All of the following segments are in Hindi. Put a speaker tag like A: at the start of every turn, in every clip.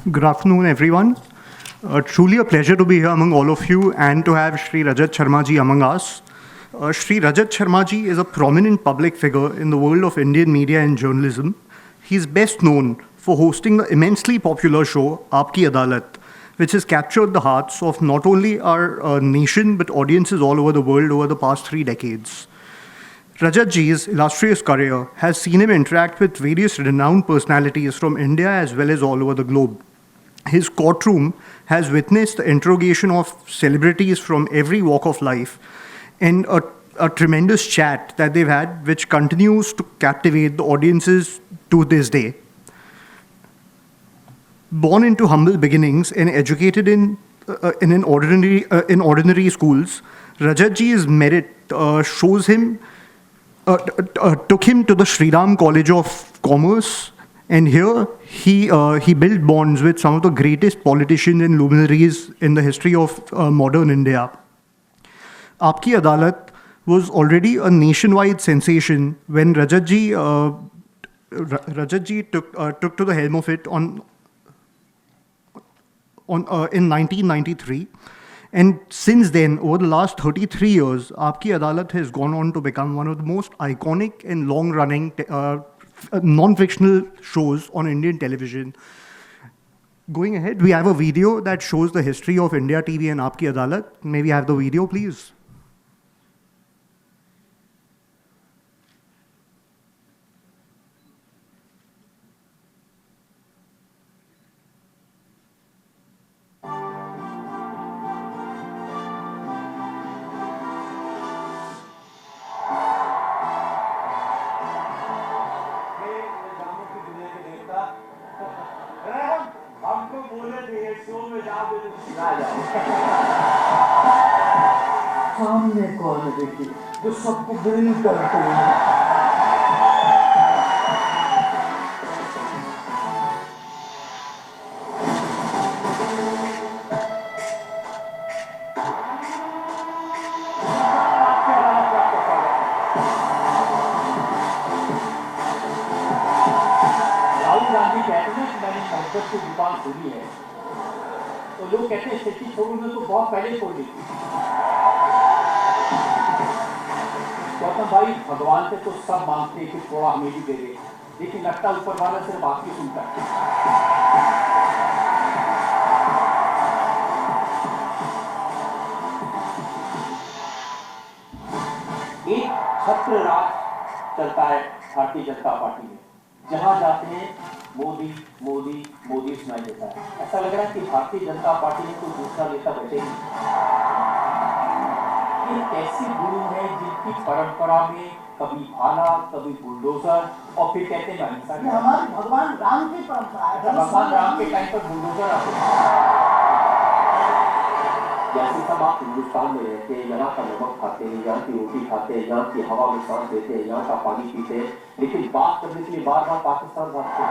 A: Good afternoon, everyone. Truly a pleasure to be here among all of you and to have Shri Rajat Sharma ji among us. Shri Rajat Sharma ji is a prominent public figure in the world of Indian media and journalism. He is best known for hosting the immensely popular show Aapki Adalat, which has captured the hearts of not only our nation but audiences all over the world over the past 3 decades. Rajat ji's illustrious career has seen him interact with various renowned personalities from India as well as all over the globe. His courtroom has witnessed the interrogation of celebrities from every walk of life and a tremendous chat that they've had, which continues to captivate the audiences to this day. Born into humble beginnings and educated in ordinary schools, Rajat ji's merit took him to the Sri Ram College of Commerce, and here he built bonds with some of the greatest politicians and luminaries in the history of modern India. Aapki Adalat was already a nationwide sensation when Rajat ji took to the helm of it in 1993. And since then, over the last 33 years, Aapki Adalat has gone on to become one of the most iconic and long-running non-fictional shows on Indian television. Going ahead, we have a video that shows the history of India TV and Aapki Adalat. May we have the video, please?
B: सामने कौन है देखिए जो सबको ग्रिल करते हैं। राहुल गांधी कहते हैं कि मैंने संसद की दुकान खोली है, तो लोग कहते हैं स्थिति छोड़ने तो बहुत पहले खोली थी। गौतम भाई भगवान से तो सब मांगते हैं कि थोड़ा हमें भी दे दे, लेकिन लगता ऊपर वाला सिर्फ आपकी सुनता है। एक छत्र राज चलता है भारतीय जनता पार्टी में, जहां जाते हैं मोदी मोदी मोदी सुनाई देता है। ऐसा लग रहा है कि भारतीय जनता पार्टी में कोई दूसरा नेता बैठे नहीं। ऐसी गुरु है जिनकी परंपरा में कभी भाला कभी बुलडोजर और फिर कहते हैं अहिंसा।
C: हमारे भगवान राम की परंपरा है।
B: भगवान राम के टाइम पर बुलडोजर आते जैसे सब आप हिंदुस्तान में रहते हैं, यहाँ का नमक खाते हैं, यहाँ की रोटी खाते हैं, यहाँ की हवा में सांस लेते हैं, यहाँ का पानी पीते हैं, लेकिन बात करने के लिए बार बार पाकिस्तान भागते हैं।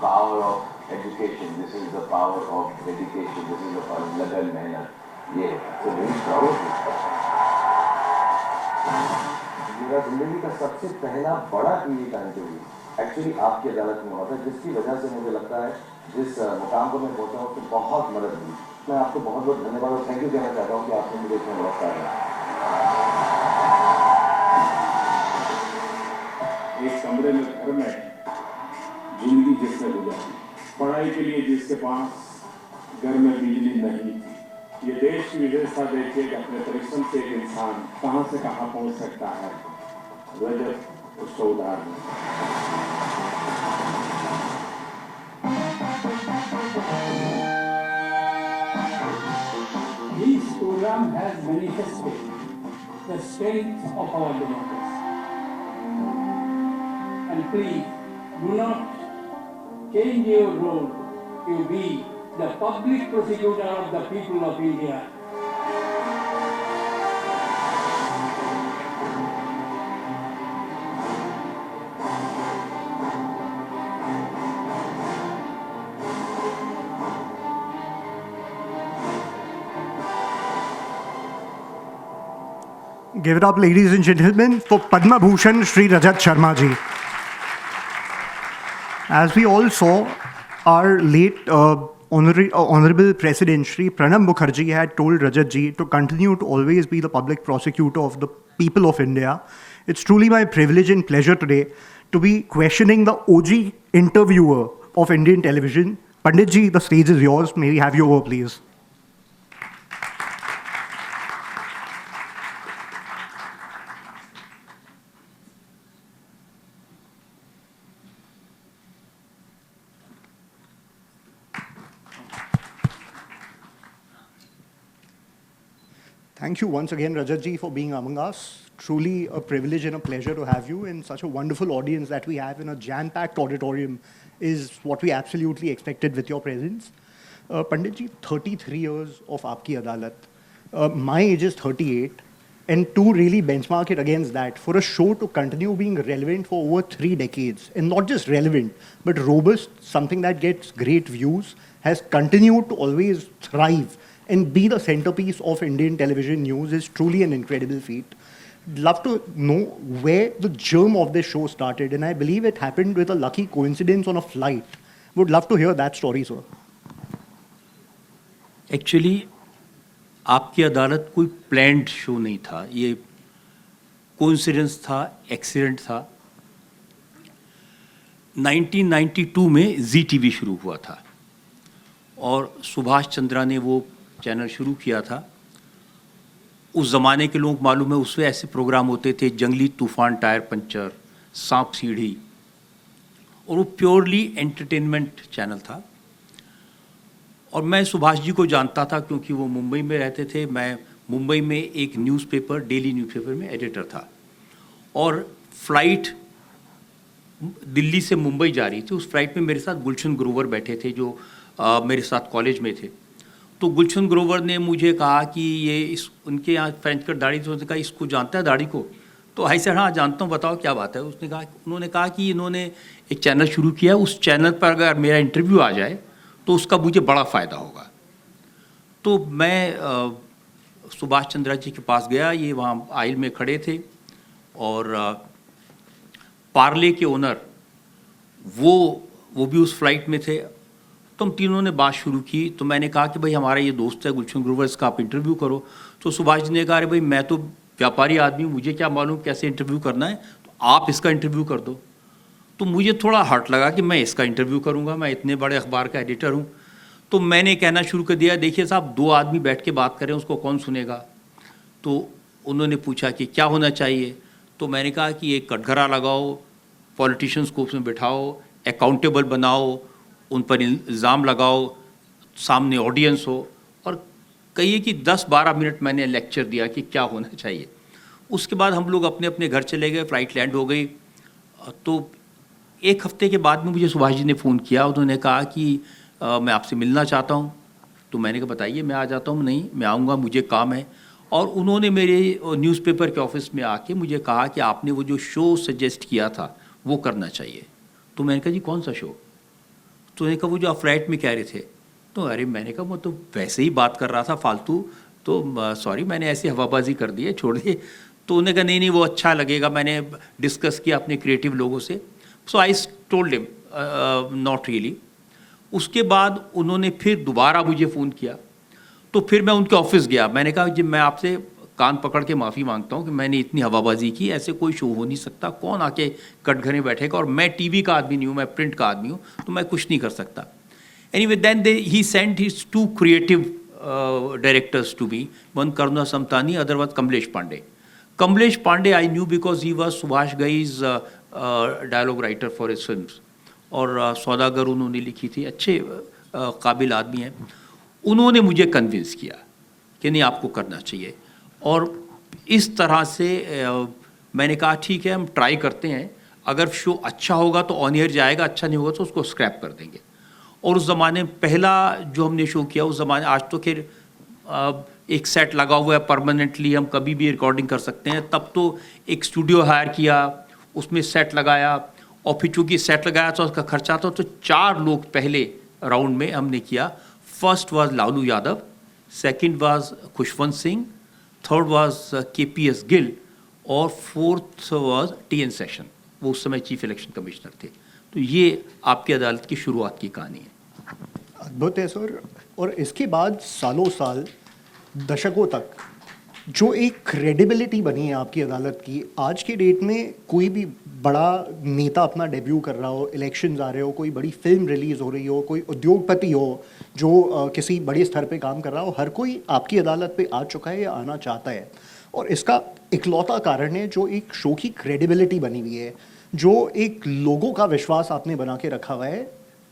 D: Power of education, this is the power of dedication, this is the power of लगन मेहनत, ये so very proud। मेरा जिंदगी का सबसे पहला बड़ा टीवी का इंटरव्यू एक्चुअली आपकी अदालत में हुआ था, जिसकी वजह से मुझे लगता है जिस मुकाम पर मैं पहुंचा हूँ तो बहुत मदद हुई। मैं आपको बहुत बहुत धन्यवाद और थैंक यू कहना चाहता हूँ कि आपने मुझे इसमें मदद किया।
E: एक कमरे में घर में जिंदगी जिसने गुजारी, पढ़ाई के लिए जिसके पास घर में बिजली नहीं थी, ये देश की विशेषता देखिए कि अपने परिश्रम से एक इंसान कहां से कहां पहुंच सकता है। रजत उसका उदाहरण
F: This program has manifested the strength of our democracy. And please do not change your role to be the public prosecutor of the people of India.
A: Give it up, ladies and gentlemen, for Padma Bhushan Shri Rajat Sharma ji. As we all saw, our late Honorable President Shri Pranab Mukherjee had told Rajat ji to continue to always be the public prosecutor of the people of India. It's truly my privilege and pleasure today to be questioning the OG interviewer of Indian television. Pandit ji, the stage is yours. May we have you over, please. Thank you once again, Rajat ji, for being among us. Truly a privilege and a pleasure to have you in such a wonderful audience that we have in a jam-packed auditorium is what we absolutely expected with your presence. Pandit ji, 33 years of Aapki Adalat. My age is 38, and to really benchmark it against that, for a show to continue being relevant for over 3 decades, and not just relevant, but robust, something that gets great views, has continued to always thrive and be the centerpiece of Indian television news is truly an incredible feat. Love to know where the germ of this show started, and I believe it happened with a lucky coincidence on a flight. Would love to hear that story, sir.
G: Actually, आपकी अदालत कोई प्लान्ड शो नहीं था, ये कोइंसिडेंस था, एक्सीडेंट था। 1992 में जी टीवी शुरू हुआ था और सुभाष चंद्रा ने वो चैनल शुरू किया था। उस ज़माने के लोग मालूम है उसमें ऐसे प्रोग्राम होते थे, जंगली तूफान, टायर पंचर, सांप सीढ़ी, और वो प्योरली एंटरटेनमेंट चैनल था। और मैं सुभाष जी को जानता था क्योंकि वो मुंबई में रहते थे। मैं मुंबई में एक न्यूज़पेपर, डेली न्यूज़पेपर में एडिटर था, और फ्लाइट दिल्ली से मुंबई जा रही थी। उस फ्लाइट में मेरे साथ गुलशन ग्रोवर बैठे थे जो मेरे साथ कॉलेज में थे। तो गुलशन ग्रोवर ने मुझे कहा कि ये उनके यहाँ फ्रेंच कट दाढ़ी, तो उसने कहा इसको जानता है दाढ़ी को? तो ऐसे हाँ जानता हूँ, बताओ क्या बात है। उन्होंने कहा कि इन्होंने एक चैनल शुरू किया, उस चैनल पर अगर मेरा इंटरव्यू आ जाए तो उसका मुझे बड़ा फ़ायदा होगा। तो मैं सुभाष चंद्रा जी के पास गया, ये वहाँ आइल में खड़े थे, और पार्ले के ओनर वो भी उस फ्लाइट में थे। तो हम तीनों ने बात शुरू की। तो मैंने कहा कि भाई हमारा ये दोस्त है गुलशन ग्रोवर, इसका आप इंटरव्यू करो। तो सुभाष जी ने कहा अरे भाई मैं तो व्यापारी आदमी हूँ, मुझे क्या मालूम कैसे इंटरव्यू करना है, तो आप इसका इंटरव्यू कर दो। तो मुझे थोड़ा हर्ट लगा कि मैं इसका इंटरव्यू करूँगा, मैं इतने बड़े अखबार का एडिटर हूँ। तो मैंने कहना शुरू कर दिया, देखिए साहब 2 आदमी बैठ के बात करें उसको कौन सुनेगा। तो उन्होंने पूछा कि क्या होना चाहिए। तो मैंने कहा कि एक कटघरा लगाओ, पॉलिटिशियंस को उसमें बिठाओ, अकाउंटेबल बनाओ, उन पर इल्ज़ाम लगाओ, सामने ऑडियंस हो, और कहिए कि 10-12 मिनट मैंने लेक्चर दिया कि क्या होना चाहिए। उसके बाद हम लोग अपने अपने घर चले गए, फ़्लाइट लैंड हो गई। तो 1 हफ्ते के बाद में मुझे सुभाष जी ने फ़ोन किया, उन्होंने कहा कि मैं आपसे मिलना चाहता हूँ। तो मैंने कहा बताइए, मैं आ जाता हूँ। नहीं, मैं आऊँगा, मुझे काम है। और उन्होंने मेरे न्यूज़पेपर के ऑफिस में आके मुझे कहा कि आपने वो जो शो सजेस्ट किया था वो करना चाहिए। तो मैंने कहा जी कौन सा शो? तो उन्होंने कहा वो जो आप फ्लाइट में कह रहे थे। तो अरे मैंने कहा वो तो वैसे ही बात कर रहा था फालतू, तो सॉरी मैंने ऐसी हवाबाजी कर दी है, छोड़ दिए। तो उन्होंने कहा नहीं वो अच्छा लगेगा, मैंने डिस्कस किया अपने क्रिएटिव लोगों से। So I told him not really. उसके बाद उन्होंने फिर दोबारा मुझे फ़ोन किया, तो फिर मैं उनके ऑफिस गया। मैंने कहा जी मैं आपसे कान पकड़ के माफ़ी मांगता हूँ कि मैंने इतनी हवाबाजी की, ऐसे कोई शो हो नहीं सकता, कौन आके कटघरे बैठेगा, और मैं टीवी का आदमी नहीं हूँ, मैं प्रिंट का आदमी हूँ, तो मैं कुछ नहीं कर सकता। Anyway then he sent his 2 creative directors to me, one Karuna Samtani, other was Kamlesh Pandey. Kamlesh Pandey I knew because he was Subhash Ghai's dialogue writer for his films, और सौदागर उन्होंने लिखी थी, अच्छे काबिल आदमी हैं। उन्होंने मुझे कन्विंस किया कि नहीं आपको करना चाहिए, और इस तरह से मैंने कहा ठीक है हम ट्राई करते हैं, अगर शो अच्छा होगा तो ऑन एयर जाएगा, अच्छा नहीं होगा तो उसको स्क्रैप कर देंगे। और उस ज़माने में पहला जो हमने शो किया उस ज़माने, आज तो खैर एक सेट लगा हुआ है परमानेंटली, हम कभी भी रिकॉर्डिंग कर सकते हैं। तब तो एक स्टूडियो हायर किया, उसमें सेट लगाया, और फिर चूँकि सेट लगाया तो उसका खर्चा था, तो 4 लोग पहले राउंड में हमने किया। First was Lalu Yadav, second was Khushwant Singh, third was KPS Gill और फोर्थ वाज TN सेशन, वो उस समय चीफ इलेक्शन कमिश्नर थे। तो ये आपकी अदालत की शुरुआत की कहानी है।
A: अद्भुत है सर। और इसके बाद सालों साल, दशकों तक जो एक क्रेडिबिलिटी बनी है आपकी अदालत की, आज के डेट में कोई भी बड़ा नेता अपना डेब्यू कर रहा हो, इलेक्शंस आ रहे हो, कोई बड़ी फिल्म रिलीज़ हो रही हो, कोई उद्योगपति हो जो किसी बड़े स्तर पे काम कर रहा हो, हर कोई आपकी अदालत पे आ चुका है या आना चाहता है। और इसका इकलौता कारण है जो एक शो की क्रेडिबिलिटी बनी हुई है, जो एक लोगों का विश्वास आपने बना के रखा हुआ है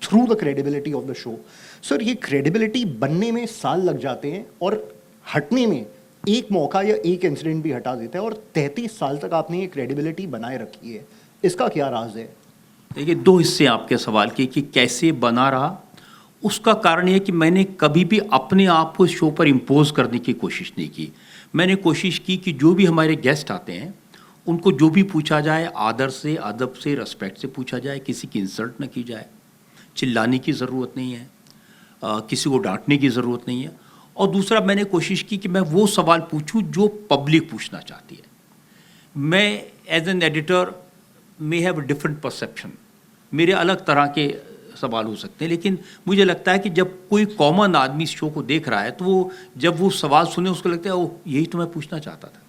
A: through the credibility of the show. Sir, ये क्रेडिबिलिटी बनने में साल लग जाते हैं और हटने में एक मौका या एक इंसिडेंट भी हटा देता है, और 33 साल तक आपने ये क्रेडिबिलिटी बनाए रखी है। इसका क्या राज है?
G: देखिए, दो हिस्से हैं आपके सवाल के कि कैसे बना रहा। उसका कारण ये कि मैंने कभी भी अपने आप को शो पर इम्पोज करने की कोशिश नहीं की। मैंने कोशिश की कि जो भी हमारे गेस्ट आते हैं उनको जो भी पूछा जाए आदर से, अदब से, रिस्पेक्ट से पूछा जाए, किसी की इंसल्ट न की जाए, चिल्लाने की ज़रूरत नहीं है, किसी को डांटने की ज़रूरत नहीं है। और दूसरा, मैंने कोशिश की कि मैं वो सवाल पूछूं जो पब्लिक पूछना चाहती है। मैं as an editor may have different perception, मेरे अलग तरह के सवाल हो सकते हैं, लेकिन मुझे लगता है कि जब कोई कॉमन आदमी इस शो को देख रहा है तो वो जब वो सवाल सुने उसको लगता है ओ यही तो मैं पूछना चाहता था।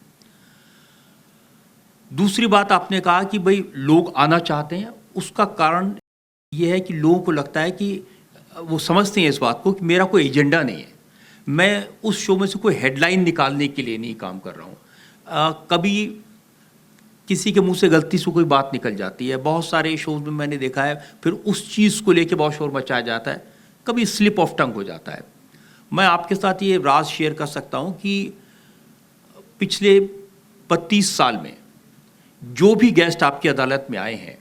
G: दूसरी बात आपने कहा कि भाई लोग आना चाहते हैं, उसका कारण ये है कि लोगों को लगता है कि वो समझते हैं इस बात को कि मेरा कोई एजेंडा नहीं है, मैं उस शो में से कोई हेडलाइन निकालने के लिए नहीं काम कर रहा हूँ। कभी किसी के मुंह से गलती से कोई बात निकल जाती है, बहुत सारे शोज में मैंने देखा है, फिर उस चीज़ को लेके बहुत शोर मचाया जाता है, कभी स्लिप ऑफ टंग हो जाता है। मैं आपके साथ ये राज शेयर कर सकता हूँ कि पिछले 32 साल में जो भी गेस्ट आपकी अदालत में आए हैं,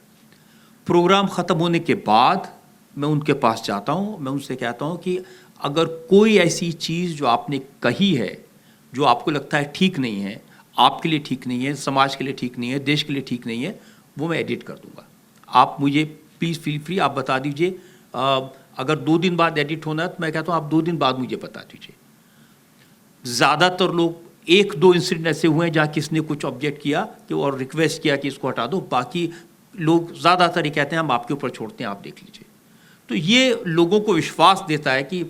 G: प्रोग्राम ख़त्म होने के बाद मैं उनके पास जाता हूँ, मैं उनसे कहता हूँ कि अगर कोई ऐसी चीज़ जो आपने कही है जो आपको लगता है ठीक नहीं है, आपके लिए ठीक नहीं है, समाज के लिए ठीक नहीं है, देश के लिए ठीक नहीं है, वो मैं एडिट कर दूंगा। आप मुझे प्लीज़ फील फ्री, आप बता दीजिए। अगर 2 दिन बाद एडिट होना है तो मैं कहता हूँ आप 2 दिन बाद मुझे बता दीजिए। ज़्यादातर लोग 1-2 इंसिडेंट ऐसे हुए हैं जहाँ किसने कुछ ऑब्जेक्ट किया कि और रिक्वेस्ट किया कि इसको हटा दो, बाकी लोग ज़्यादातर ये कहते हैं हम आपके ऊपर छोड़ते हैं, आप देख लीजिए। तो ये लोगों को विश्वास देता है कि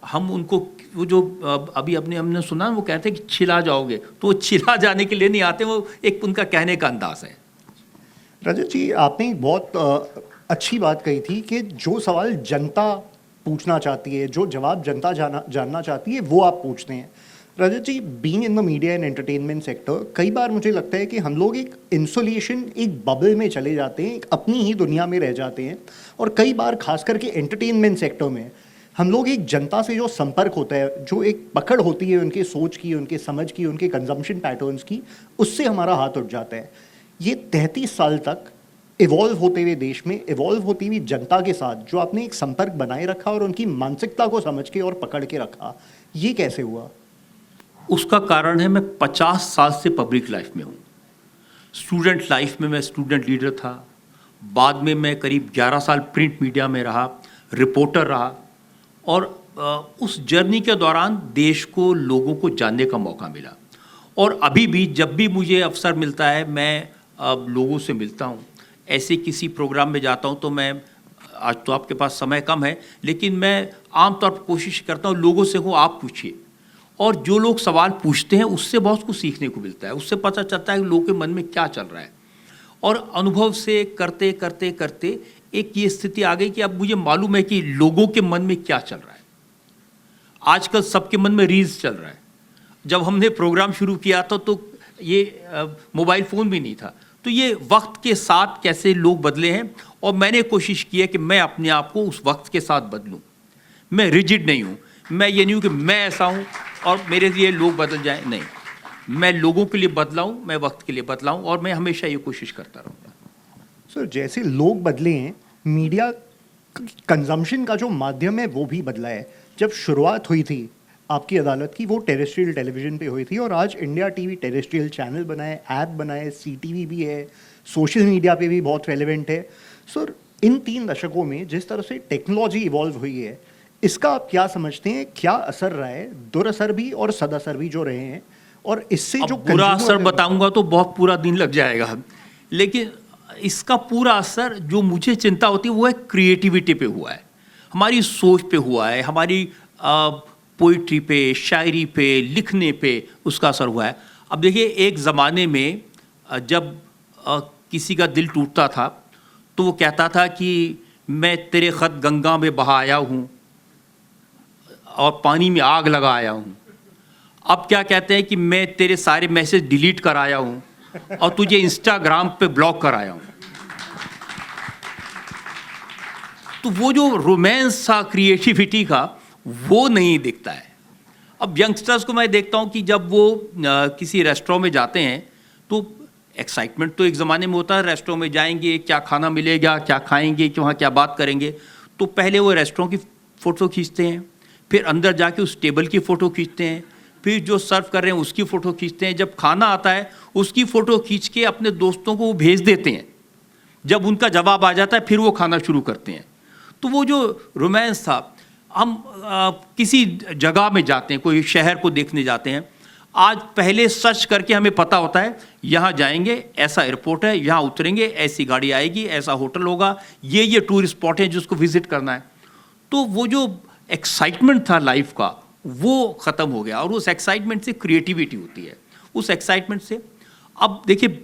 G: हम उनको वो जो अभी हमने सुना वो कहते हैं कि छिला जाओगे, तो वो छिला जाने के लिए नहीं आते, वो एक उनका कहने का अंदाज है।
A: रजत जी, आपने बहुत अच्छी बात कही थी कि जो सवाल जनता पूछना चाहती है, जो जवाब जनता जानना चाहती है, वो आप पूछते हैं। Rajat ji, being in the media and entertainment sector, कई बार मुझे लगता है कि हम लोग एक इंसुलेशन, एक बबल में चले जाते हैं, एक अपनी ही दुनिया में रह जाते हैं। और कई बार खास करके एंटरटेनमेंट सेक्टर में हम लोग एक जनता से जो संपर्क होता है, जो एक पकड़ होती है उनके सोच की, उनके समझ की, उनके कंजम्पशन पैटर्न्स की, उससे हमारा हाथ उठ जाता है। ये 33 साल तक इवॉल्व होते हुए देश में, इवॉल्व होती हुई जनता के साथ जो आपने एक संपर्क बनाए रखा और उनकी मानसिकता को समझ के और पकड़ के रखा, ये कैसे हुआ?
G: उसका कारण है मैं 50 साल से पब्लिक लाइफ में हूँ। स्टूडेंट लाइफ में मैं स्टूडेंट लीडर था, बाद में मैं करीब 11 साल प्रिंट मीडिया में रहा, रिपोर्टर रहा, और उस जर्नी के दौरान देश को, लोगों को जानने का मौका मिला। और अभी भी जब भी मुझे अवसर मिलता है मैं लोगों से मिलता हूँ। ऐसे किसी प्रोग्राम में जाता हूँ तो मैं, आज तो आपके पास समय कम है, लेकिन मैं आमतौर पर कोशिश करता हूँ लोगों से हो आप पूछिए, और जो लोग सवाल पूछते हैं उससे बहुत कुछ सीखने को मिलता है, उससे पता चलता है कि लोगों के मन में क्या चल रहा है। और अनुभव से करते करते करते एक ये स्थिति आ गई कि अब मुझे मालूम है कि लोगों के मन में क्या चल रहा है। आजकल सबके मन में रील्स चल रहा है। जब हमने प्रोग्राम शुरू किया था तो ये मोबाइल फ़ोन भी नहीं था। तो ये वक्त के साथ कैसे लोग बदले हैं, और मैंने कोशिश की है कि मैं अपने आप को उस वक्त के साथ बदलूं। मैं रिजिड नहीं हूँ, मैं ये नहीं हूँ कि मैं ऐसा हूँ और मेरे लिए लोग बदल जाएं, नहीं, मैं लोगों के लिए बदला हूँ, मैं वक्त के लिए बदला हूँ, और मैं हमेशा ये कोशिश करता रहूँगा।
A: सर, जैसे लोग बदले हैं, मीडिया कंजम्पशन का जो माध्यम है वो भी बदला है। जब शुरुआत हुई थी आपकी अदालत की, वो टेरेस्ट्रियल टेलीविज़न पे हुई थी, और आज इंडिया टीवी टेरेस्ट्रियल चैनल बनाए, ऐप बनाए, CTV भी है, सोशल मीडिया पे भी बहुत रेलेवेंट है। सर, इन 3 दशकों में जिस तरह से टेक्नोलॉजी इवॉल्व हुई है, इसका आप क्या समझते हैं, क्या असर रहा है, दुरअसर भी और सदअसर भी जो रहे हैं और इससे जो
G: अब बुरा
A: consumer
G: असर
A: है-
G: बताऊंगा तो बहुत पूरा दिन लग जाएगा, लेकिन इसका पूरा असर जो मुझे चिंता होती है वो है क्रिएटिविटी पे हुआ है, हमारी सोच पे हुआ है, हमारी पोइट्री पे, शायरी पे, लिखने पे उसका असर हुआ है। अब देखिए, एक ज़माने में जब किसी का दिल टूटता था तो वो कहता था कि मैं तेरे ख़त गंगा में बहाया हूँ और पानी में आग लगाया हूँ। अब क्या कहते हैं कि मैं तेरे सारे मैसेज डिलीट कराया हूँ और तुझे इंस्टाग्राम पे ब्लॉक कराया हूँ। तो वो जो रोमांस था क्रिएटिविटी का, वो नहीं दिखता है। अब यंगस्टर्स को मैं देखता हूँ कि जब वो किसी रेस्टोरेंट में जाते हैं तो एक्साइटमेंट तो एक ज़माने में होता है, रेस्टोरेंट में जाएंगे, क्या खाना मिलेगा, क्या खाएंगे, कि वहाँ क्या बात करेंगे। तो पहले वो रेस्टोरेंट की फ़ोटो खींचते हैं, फिर अंदर जाके उस टेबल की फ़ोटो खींचते हैं, फिर जो सर्व कर रहे हैं उसकी फ़ोटो खींचते हैं, जब खाना आता है उसकी फ़ोटो खींच के अपने दोस्तों को वो भेज देते हैं। जब उनका जवाब आ जाता है फिर वो खाना शुरू करते हैं। तो वो जो रोमांस था, हम किसी जगह में जाते हैं, कोई शहर को देखने जाते हैं, आज पहले सर्च करके हमें पता होता है यहाँ जाएंगे, ऐसा एयरपोर्ट है, यहाँ उतरेंगे, ऐसी गाड़ी आएगी, ऐसा होटल होगा, ये टूरिस्ट स्पॉट है जिसको विजिट करना है। तो वो जो एक्साइटमेंट था लाइफ का वो ख़त्म हो गया, और उस एक्साइटमेंट से क्रिएटिविटी होती है। उस एक्साइटमेंट से अब देखिए,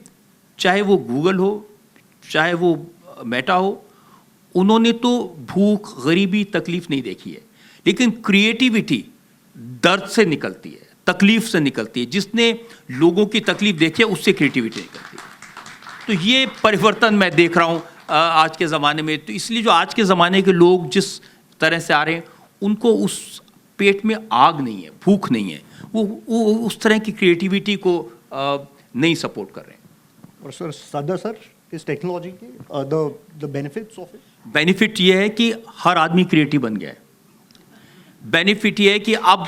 G: चाहे वो गूगल हो, चाहे वो मेटा हो, उन्होंने तो भूख, गरीबी, तकलीफ नहीं देखी है, लेकिन क्रिएटिविटी दर्द से निकलती है, तकलीफ से निकलती है। जिसने लोगों की तकलीफ देखी है उससे क्रिएटिविटी निकलती है। तो ये परिवर्तन मैं देख रहा हूँ आज के ज़माने में। तो इसलिए जो आज के ज़माने के लोग जिस तरह से आ रहे हैं, उनको उस पेट में आग नहीं है, भूख नहीं है, वो उस तरह की क्रिएटिविटी को नहीं सपोर्ट कर रहे हैं।
A: और सर, सदा सर, इस टेक्नोलॉजी के the benefits of it?
G: Benefit ये है कि हर आदमी क्रिएटिव बन गया है। बेनिफिट ये है कि अब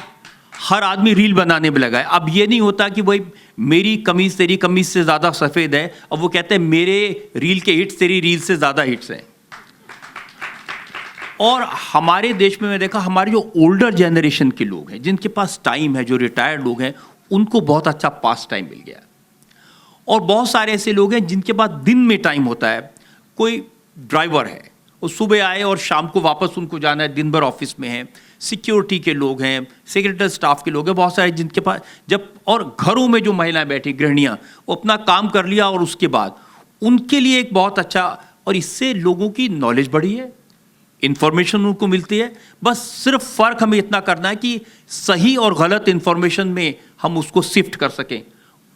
G: हर आदमी रील बनाने में लगा है। अब ये नहीं होता कि भाई मेरी कमीज तेरी कमीज से ज़्यादा सफ़ेद है, अब वो कहते हैं मेरे रील के हिट्स तेरी रील से ज़्यादा हिट्स हैं। और हमारे देश में मैं देखा, हमारे जो ओल्डर जनरेशन के लोग हैं, जिनके पास टाइम है, जो रिटायर्ड लोग हैं, उनको बहुत अच्छा पास टाइम मिल गया। और बहुत सारे ऐसे लोग हैं जिनके पास दिन में टाइम होता है। कोई ड्राइवर है, वो सुबह आए और शाम को वापस उनको जाना है, दिन भर ऑफिस में है। सिक्योरिटी के लोग हैं, सेक्रेटरी स्टाफ के लोग हैं, बहुत सारे जिनके पास जब, और घरों में जो महिलाएं बैठी, गृहिणियाँ, वो अपना काम कर लिया और उसके बाद उनके लिए एक बहुत अच्छा, और इससे लोगों की नॉलेज बढ़ी है, इन्फॉर्मेशन उनको मिलती है। बस सिर्फ फ़र्क हमें इतना करना है कि सही और गलत इन्फॉर्मेशन में हम उसको शिफ्ट कर सकें।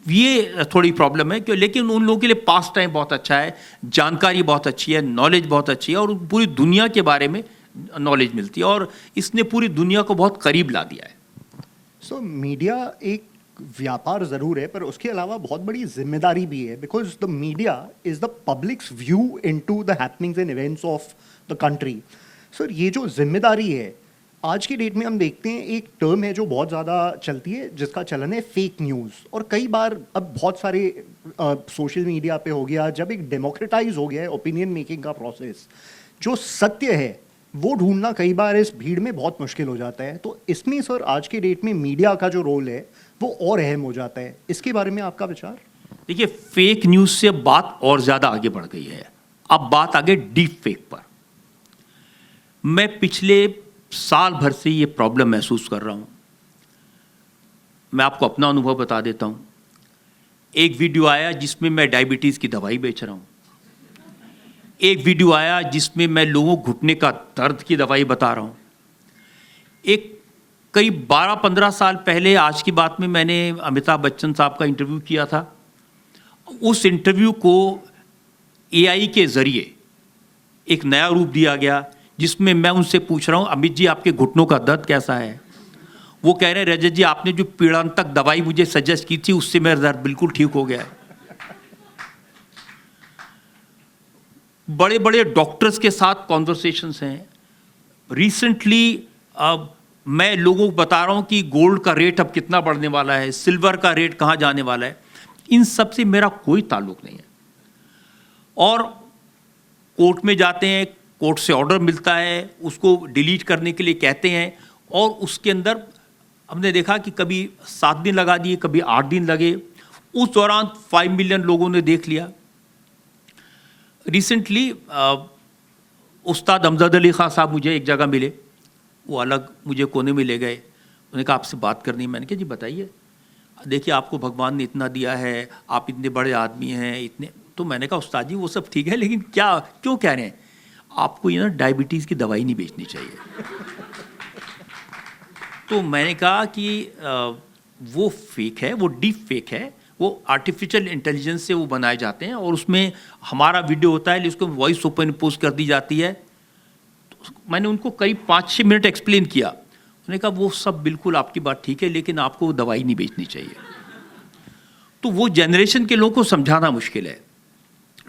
G: ये थोड़ी प्रॉब्लम है कि, लेकिन उन लोगों के लिए पास टाइम बहुत अच्छा है, जानकारी बहुत अच्छी है, नॉलेज बहुत अच्छी है, और पूरी दुनिया के बारे में नॉलेज मिलती है, और इसने पूरी दुनिया को बहुत करीब ला दिया है।
A: सो मीडिया एक व्यापार ज़रूर है, पर उसके अलावा बहुत बड़ी जिम्मेदारी भी है, because the media is the publics view into the happenings and events of the country. Sir, ये जो जिम्मेदारी है, आज की डेट में हम देखते हैं एक टर्म है जो बहुत ज़्यादा चलती है, जिसका चलन है फेक न्यूज़। और कई बार अब बहुत सारे सोशल मीडिया पे हो गया, जब एक डेमोक्रेटाइज हो गया है ओपिनियन मेकिंग का प्रोसेस, जो सत्य है वो ढूंढना कई बार इस भीड़ में बहुत मुश्किल हो जाता है। तो इसमें सर, आज के डेट में मीडिया का जो रोल है वो और अहम हो जाता है। इसके बारे में आपका विचार?
G: देखिए, फेक न्यूज़ से बात और ज़्यादा आगे बढ़ गई है। अब बात आगे डीप फेक पर। मैं पिछले साल भर से ये प्रॉब्लम महसूस कर रहा हूँ। मैं आपको अपना अनुभव बता देता हूँ। एक वीडियो आया जिसमें मैं डायबिटीज़ की दवाई बेच रहा हूँ। एक वीडियो आया जिसमें मैं लोगों को घुटने का दर्द की दवाई बता रहा हूँ। एक करीब 12-15 साल पहले, आज की बात में, मैंने अमिताभ बच्चन साहब का इंटरव्यू किया था। उस इंटरव्यू को AI के ज़रिए एक नया रूप दिया गया, जिसमें मैं उनसे पूछ रहा हूँ, अमित जी आपके घुटनों का दर्द कैसा है? वो कह रहे हैं, रजत जी आपने जो पीड़ांतक दवाई मुझे सजेस्ट की थी उससे मेरा दर्द बिल्कुल ठीक हो गया है। बड़े बड़े डॉक्टर्स के साथ कॉन्वर्सेशंस हैं। रिसेंटली मैं लोगों को बता रहा हूँ कि गोल्ड का रेट अब कितना बढ़ने वाला है, सिल्वर का रेट कहाँ जाने वाला है। इन सब से मेरा कोई ताल्लुक नहीं है। और कोर्ट में जाते हैं, कोर्ट से ऑर्डर मिलता है, उसको डिलीट करने के लिए कहते हैं, और उसके अंदर हमने देखा कि कभी 7 दिन लगा दिए, कभी 8 दिन लगे। उस दौरान 5 मिलियन लोगों ने देख लिया। रिसेंटली उस्ताद अमजद अली खान साहब मुझे एक जगह मिले, वो अलग मुझे कोने में ले गए। उन्होंने कहा आपसे बात करनी है। मैंने कहा जी बताइए। देखिए आपको भगवान ने इतना दिया है, आप इतने बड़े आदमी हैं, इतने। तो मैंने कहा उस्ताद जी वो सब ठीक है, लेकिन क्या क्यों कह रहे हैं आपको ये ना डायबिटीज़ की दवाई नहीं बेचनी चाहिए। तो मैंने कहा कि वो फेक है, वो डीप फेक है, वो आर्टिफिशियल इंटेलिजेंस से वो बनाए जाते हैं और उसमें हमारा वीडियो होता है, जिसको वॉइस ओपन पोस्ट कर दी जाती है। तो मैंने उनको करीब 5-6 मिनट एक्सप्लेन किया। उन्होंने कहा वो सब बिल्कुल आपकी बात ठीक है, लेकिन आपको वो दवाई नहीं बेचनी चाहिए। तो वो जनरेशन के लोगों को समझाना मुश्किल है।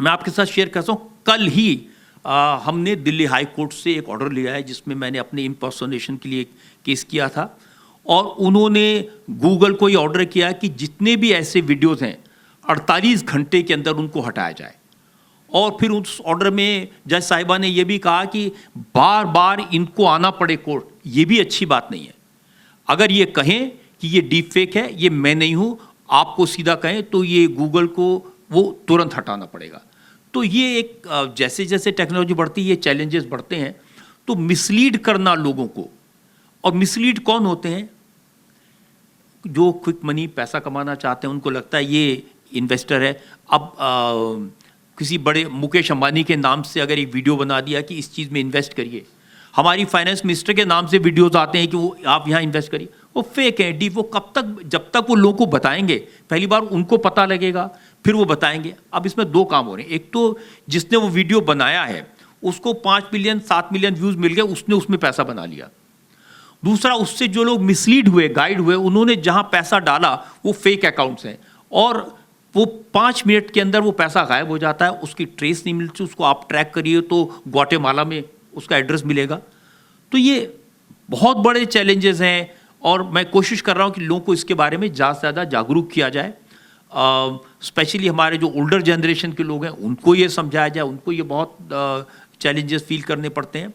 G: मैं आपके साथ शेयर करता हूँ, कल ही हमने दिल्ली हाई कोर्ट से एक ऑर्डर लिया है जिसमें मैंने अपने इम्पर्सोनेशन के लिए केस किया था, और उन्होंने गूगल को ये ऑर्डर किया कि जितने भी ऐसे वीडियोस हैं 48 घंटे के अंदर उनको हटाया जाए। और फिर उस ऑर्डर में जज साहिबा ने यह भी कहा कि बार बार इनको आना पड़े कोर्ट, ये भी अच्छी बात नहीं है। अगर ये कहें कि ये डीप फेक है, ये मैं नहीं हूँ, आपको सीधा कहें तो ये गूगल को वो तुरंत हटाना पड़ेगा। तो ये एक जैसे जैसे टेक्नोलॉजी बढ़ती है, ये चैलेंजेस बढ़ते हैं। तो मिसलीड करना लोगों को, और मिसलीड कौन होते हैं? जो क्विक मनी पैसा कमाना चाहते हैं, उनको लगता है ये इन्वेस्टर है। अब किसी बड़े मुकेश अंबानी के नाम से अगर एक वीडियो बना दिया कि इस चीज़ में इन्वेस्ट करिए, हमारी फाइनेंस मिनिस्टर के नाम से वीडियोस आते हैं कि वो आप यहाँ इन्वेस्ट करिए, वो फेक है डीप। वो कब तक, जब तक वो लोगों को बताएंगे, पहली बार उनको पता लगेगा, फिर वो बताएंगे। अब इसमें 2 काम हो रहे हैं। एक तो जिसने वो वीडियो बनाया है उसको 5 मिलियन 7 मिलियन व्यूज़ मिल गए, उसने उसमें पैसा बना लिया। दूसरा, उससे जो लोग मिसलीड हुए, गाइड हुए, उन्होंने जहाँ पैसा डाला वो फेक अकाउंट्स हैं, और वो 5 मिनट के अंदर वो पैसा गायब हो जाता है, उसकी ट्रेस नहीं मिलती। उसको आप ट्रैक करिए तो ग्वाटेमाला में उसका एड्रेस मिलेगा। तो ये बहुत बड़े चैलेंजेस हैं, और मैं कोशिश कर रहा हूँ कि लोगों को इसके बारे में ज़्यादा से ज़्यादा जागरूक किया जाए। स्पेशली हमारे जो ओल्डर जनरेशन के लोग हैं उनको ये समझाया जाए, उनको ये बहुत चैलेंजेस फील करने पड़ते हैं।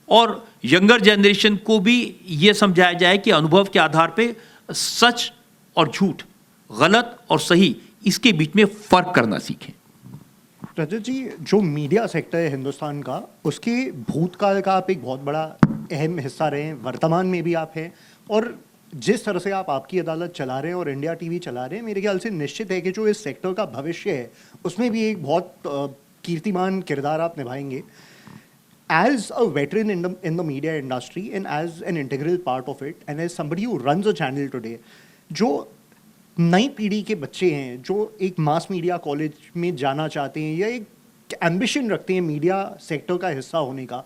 G: और यंगर जनरेशन को भी ये समझाया जाए कि अनुभव के आधार पे सच और झूठ, गलत और सही, इसके बीच में फ़र्क करना सीखें।
A: रजत जी, जो मीडिया सेक्टर है हिंदुस्तान का, उसके भूतकाल का आप एक बहुत बड़ा अहम हिस्सा रहे हैं, वर्तमान में भी आप हैं, और जिस तरह से आप आपकी अदालत चला रहे हैं और इंडिया टीवी चला रहे हैं, मेरे ख्याल से निश्चित है कि जो इस सेक्टर का भविष्य है उसमें भी एक बहुत कीर्तिमान किरदार आप निभाएंगे। As a veteran in the media industry and as an integral part of it, and as somebody who runs a channel today, जो नई पीढ़ी के बच्चे हैं जो एक मास मीडिया कॉलेज में जाना चाहते हैं या एक एम्बिशन रखते हैं मीडिया सेक्टर का हिस्सा होने का,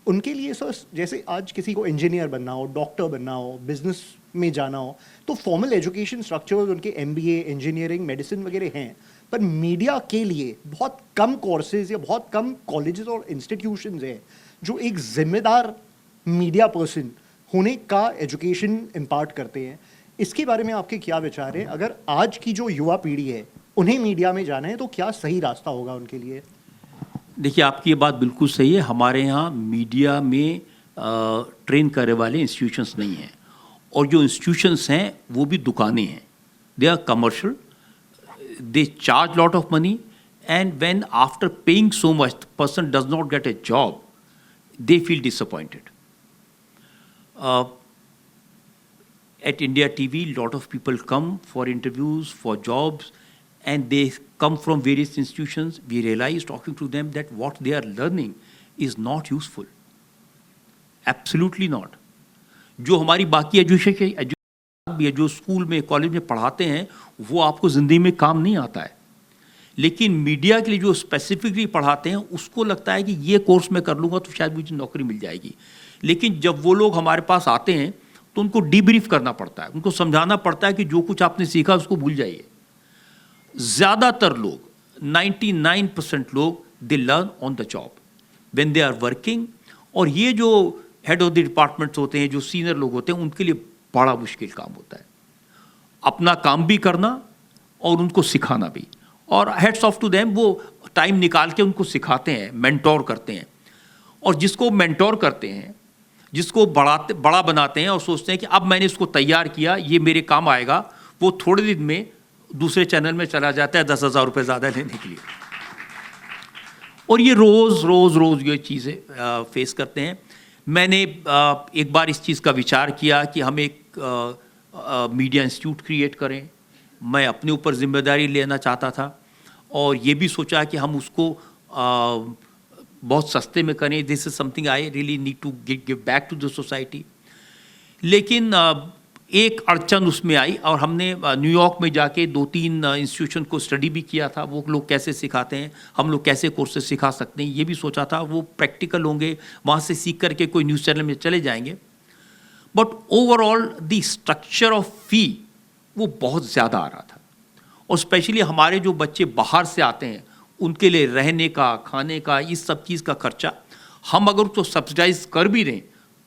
A: उनके लिए सर जैसे आज किसी को इंजीनियर बनना हो, डॉक्टर बनना हो, बिजनेस में जाना हो, तो फॉर्मल एजुकेशन स्ट्रक्चर्स उनके MBA, इंजीनियरिंग, मेडिसिन वगैरह हैं, पर मीडिया के लिए बहुत कम कोर्सेज या बहुत कम कॉलेजेस और इंस्टीट्यूशंस हैं जो एक जिम्मेदार मीडिया पर्सन होने का एजुकेशन इम्पार्ट करते हैं। इसके बारे में आपके क्या विचार हैं? अगर आज की जो युवा पीढ़ी है उन्हें मीडिया में जाना है तो क्या सही रास्ता होगा उनके लिए?
G: देखिए, आपकी ये बात बिल्कुल सही है। हमारे यहाँ मीडिया में ट्रेन करने वाले इंस्टीट्यूशंस नहीं हैं, और जो इंस्टीट्यूशंस हैं वो भी दुकानें हैं। They are commercial, they charge lot of money, and when after paying so much the person does not get a job, they feel disappointed. At India TV, lot of people come for interviews, for jobs, and they come from various institutions. We realize talking to them that what they are learning is not useful. Absolutely not. जो हमारी बाकी एजुकेशन भी जो स्कूल में, कॉलेज में पढ़ाते हैं, वो आपको ज़िंदगी में काम नहीं आता है। लेकिन मीडिया के लिए जो स्पेसिफिकली पढ़ाते हैं उसको लगता है कि ये कोर्स मैं कर लूँगा तो शायद मुझे नौकरी मिल जाएगी। लेकिन जब वो लोग हमारे पास आते हैं तो उनको डीब्रीफ करना पड़ता है, उनको समझाना पड़ता है कि जो कुछ आपने सीखा उसको भूल जाइए। ज़्यादातर लोग, 99% लोग, they learn on the job when they are working. और ये जो हेड ऑफ द डिपार्टमेंट्स होते हैं, जो सीनियर लोग होते हैं, उनके लिए बड़ा मुश्किल काम होता है अपना काम भी करना और उनको सिखाना भी। और हेड्स ऑफ टू देम, वो टाइम निकाल के उनको सिखाते हैं, मेंटोर करते हैं। और जिसको मेंटोर करते हैं जिसको बड़ा बनाते हैं और सोचते हैं कि अब मैंने इसको तैयार किया, ये मेरे काम आएगा, वो थोड़े दिन में दूसरे चैनल में चला जाता है 10,000 रुपये ज़्यादा लेने के लिए। और ये रोज़ ये चीज़ें फेस करते हैं। मैंने एक बार इस चीज़ का विचार किया कि हम एक मीडिया इंस्टीट्यूट क्रिएट करें। मैं अपने ऊपर जिम्मेदारी लेना चाहता था और ये भी सोचा कि हम उसको बहुत सस्ते में करें। This is something I really need to give back to the society. लेकिन एक अड़चन उसमें आई और हमने न्यूयॉर्क में जाके 2-3 इंस्टीट्यूशन को स्टडी भी किया था, वो लोग कैसे सिखाते हैं, हम लोग कैसे कोर्सेज सिखा सकते हैं, ये भी सोचा था। वो प्रैक्टिकल होंगे, वहाँ से सीख करके कोई न्यूज़ चैनल में चले जाएंगे। But overall the structure of fee वो बहुत ज़्यादा आ रहा था, और स्पेशली हमारे जो बच्चे बाहर से आते हैं उनके लिए रहने का, खाने का, इस सब चीज़ का खर्चा हम अगर उसको सब्सिडाइज कर भी दें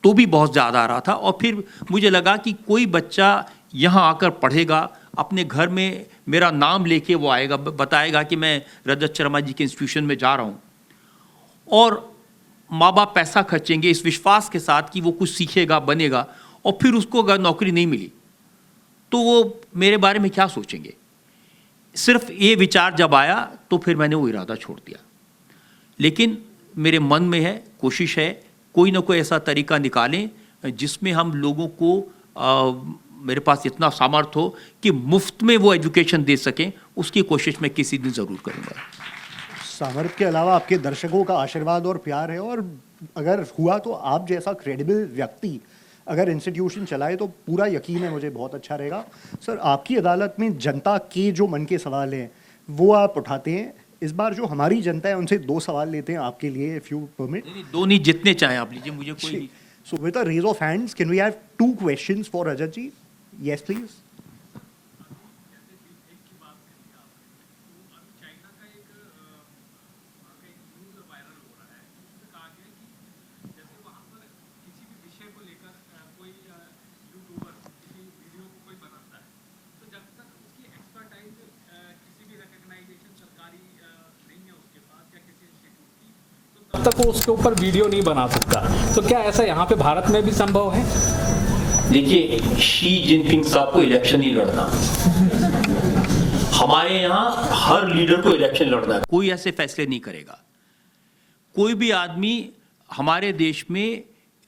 G: तो भी बहुत ज़्यादा आ रहा था। और फिर मुझे लगा कि कोई बच्चा यहाँ आकर पढ़ेगा, अपने घर में मेरा नाम लेके वो आएगा, बताएगा कि मैं रजत शर्मा जी के इंस्टीट्यूशन में जा रहा हूँ, और माँ बाप पैसा खर्चेंगे इस विश्वास के साथ कि वो कुछ सीखेगा, बनेगा, और फिर उसको अगर नौकरी नहीं मिली तो वो मेरे बारे में क्या सोचेंगे। सिर्फ ये विचार जब आया तो फिर मैंने वो इरादा छोड़ दिया। लेकिन मेरे मन में है, कोशिश है, कोई ना कोई ऐसा तरीका निकालें जिसमें हम लोगों को मेरे पास इतना सामर्थ्य हो कि मुफ्त में वो एजुकेशन दे सकें। उसकी कोशिश मैं किसी दिन ज़रूर करूँगा।
A: सामर्थ्य के अलावा आपके दर्शकों का आशीर्वाद और प्यार है, और अगर हुआ तो आप जैसा क्रेडिबल व्यक्ति अगर इंस्टीट्यूशन चलाए तो पूरा यकीन है मुझे बहुत अच्छा रहेगा। सर, आपकी अदालत में जनता के जो मन के सवाल हैं वो आप उठाते हैं। इस बार जो हमारी जनता है उनसे 2 सवाल लेते हैं आपके लिए, इफ यू परमिट।
G: नहीं, 2 नहीं, जितने चाहें आप लीजिए, मुझे कोई।
A: So with a raise of hands can we have 2 questions for Rajat ji? Yes please.
H: तब तक वो उसके ऊपर वीडियो नहीं बना सकता। तो क्या ऐसा यहाँ पे भारत में भी संभव है?
G: देखिए, शी जिनपिंग साहब को इलेक्शन ही लड़ना, हमारे यहाँ हर लीडर को इलेक्शन लड़ना है, कोई ऐसे फैसले नहीं करेगा। कोई भी आदमी हमारे देश में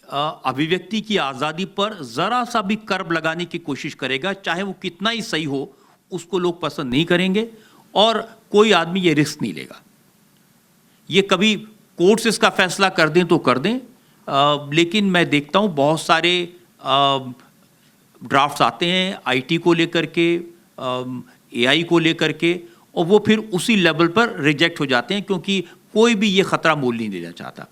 G: अभिव्यक्ति की आज़ादी पर ज़रा सा भी कर्ब लगाने की कोशिश करेगा, चाहे वो कितना ही सही हो, उसको लोग पसंद नहीं करेंगे और कोई आदमी ये रिस्क नहीं लेगा। ये कभी कोर्ट्स इसका फैसला कर दें तो कर दें, लेकिन मैं देखता हूँ बहुत सारे ड्राफ्ट्स आते हैं आईटी को लेकर के, एआई को लेकर के, और वो फिर उसी लेवल पर रिजेक्ट हो जाते हैं, क्योंकि कोई भी ये ख़तरा मोल नहीं देना चाहता।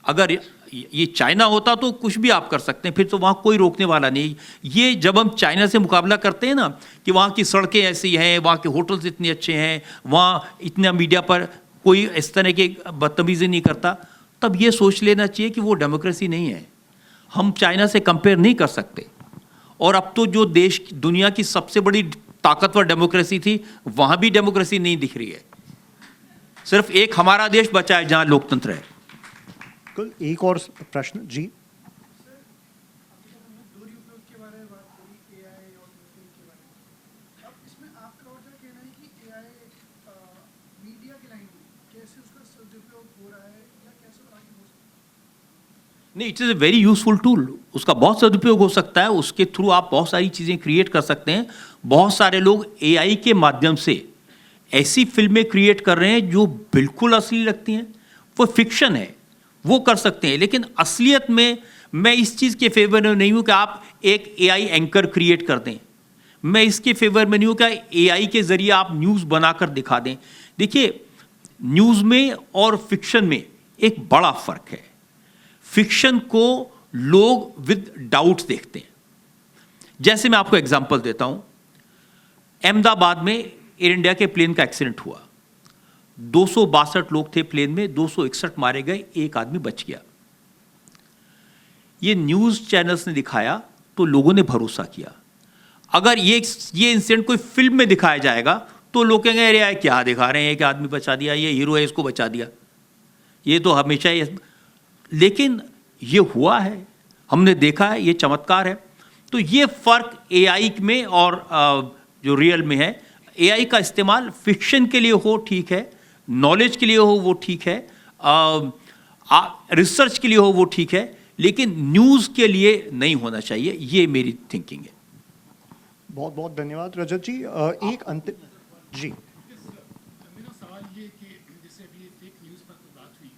G: अगर ये चाइना होता तो कुछ भी आप कर सकते हैं, फिर तो वहाँ कोई रोकने वाला नहीं। ये जब हम चाइना से मुकाबला करते हैं ना कि वहाँ की सड़कें ऐसी हैं, वहाँ के होटल्स इतने अच्छे हैं, वहाँ इतना मीडिया पर कोई इस तरह की बदतमीजी नहीं करता, तब ये सोच लेना चाहिए कि वो डेमोक्रेसी नहीं है। हम चाइना से कंपेयर नहीं कर सकते। और अब तो जो देश दुनिया की सबसे बड़ी ताकतवर डेमोक्रेसी थी, वहाँ भी डेमोक्रेसी नहीं दिख रही है। सिर्फ एक हमारा देश बचा है जहाँ लोकतंत्र है।
A: कुल एक और प्रश्न जी।
G: नहीं, it is a very useful tool. उसका बहुत सदुपयोग हो सकता है, उसके थ्रू आप बहुत सारी चीज़ें क्रिएट कर सकते हैं। बहुत सारे लोग एआई के माध्यम से ऐसी फिल्में क्रिएट कर रहे हैं जो बिल्कुल असली लगती हैं। वो फिक्शन है, वो कर सकते हैं, लेकिन असलियत में मैं इस चीज़ के फेवर में नहीं हूँ कि आप एक एआई एंकर क्रिएट कर दें। मैं इसके फेवर में नहीं हूँ कि एआई के ज़रिए आप न्यूज़ बनाकर दिखा दें। देखिए, न्यूज़ में और फिक्शन में एक बड़ा फ़र्क है। फिक्शन को लोग विद डाउट्स देखते हैं। जैसे मैं आपको एग्जांपल देता हूं, अहमदाबाद में एयर इंडिया के प्लेन का एक्सीडेंट हुआ। 262 लोग थे प्लेन में, 261 मारे गए, एक आदमी बच गया। ये न्यूज़ चैनल्स ने दिखाया तो लोगों ने भरोसा किया। अगर ये इंसिडेंट कोई फिल्म में दिखाया जाएगा तो लोग कहेंगे अरे यार क्या दिखा रहे हैं, एक आदमी बचा दिया, ये हीरो है इसको बचा दिया। ये तो हमेशा ही, लेकिन ये हुआ है हमने देखा है, ये चमत्कार है। तो ये फ़र्क एआई में और जो रियल में है, एआई का इस्तेमाल फिक्शन के लिए हो ठीक है, नॉलेज के लिए हो वो ठीक है, रिसर्च के लिए हो वो ठीक है, लेकिन न्यूज़ के लिए नहीं होना चाहिए, ये मेरी थिंकिंग है।
A: बहुत बहुत धन्यवाद रजत जी। एक अंतिम जी
I: मेरा सवाल ये कि जैसे अभी फेक न्यूज़ पर तो बात हुई,